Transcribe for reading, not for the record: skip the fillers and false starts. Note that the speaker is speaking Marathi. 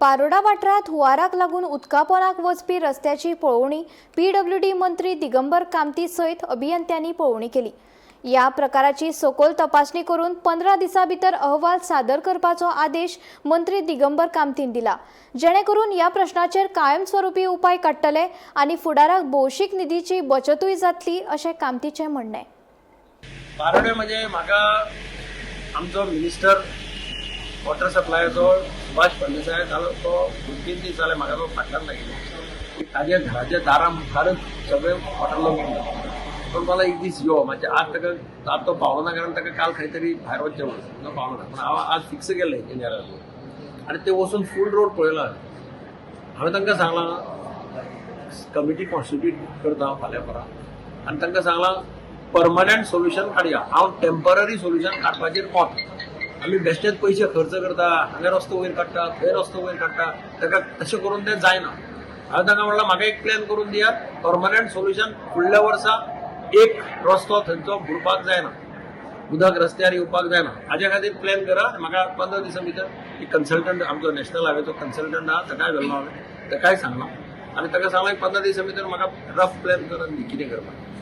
पारोडा वाठारात हुंवाराक लागून उदकापोंदाक वचपी रस्त्याची पळोवणी पीडब्ल्यूडी मंत्री दिगंबर कामती सयत अभियंत्यांनी पळोवणी केली। या प्रकाराची सखोल तपासणी करून 15 दिसां भितर अहवाल सादर करपाचो आदेश मंत्री दिगंबर कामतीन दिला, जेणे करून या प्रश्नाचेर कायमस्वरूपी उपाय काडटले आनी फुडाराक भौशीक निधीची बचतूय जातली अशें कामतीचें म्हणणें। पारोडे म्हणजे म्हाका आमचो मिनिस्टर वॉटर सप्लायाचो सुभाष फळदेसाय जालो तो 2-3 दीस जाले म्हाका तो फाटल्यान लागिल्लो। ताज्या घराच्या दारां मुखारच सगळे वॉटर लॉगिंग जाता। पण मला एक दीस यो म्हणजे आज तो पावलो ना, कारण ताका काल खंय तरी भायर वचचें म्हणून तो पावलो ना, पण हांव आज फिक्स केल्लें इंजिनियराक आनी ते वचून फूल रोड पळयलो। हांवें तांकां सांगलां कमिटी कॉन्स्टिट्यूट करता फाल्यां परां आनी तांकां सांगलां परमनंट सोल्युशन काडया। हांव टेम्पररी सोल्युशन काडपाचेर कोत आमी बेश्टेच पयशे खर्च करता, हांगा रस्तो वयर काडटा थंय रस्तो वयर काडटा, ताका तशें करून तें जायना। हांवें तांकां म्हणलां म्हाका एक प्लॅन करून दियात, परमनंट सोल्युशन फुडल्या वर्सा एक रस्तो थंयचो बुडपाक जायना, उदक रस्त्यार येवपाक जायना, हाज्या खातीर प्लॅन करा। म्हाका 15 दिसां भितर एक कन्सल्टंट आमचो नॅशनल हायवेचो कन्सल्टंट आहा ताकाय व्हेल्लो हांवें, ताकाय सांगलां आनी ताका सांगलां 15 दिसां भितर म्हाका रफ प्लॅन करून दी कितें करपाक।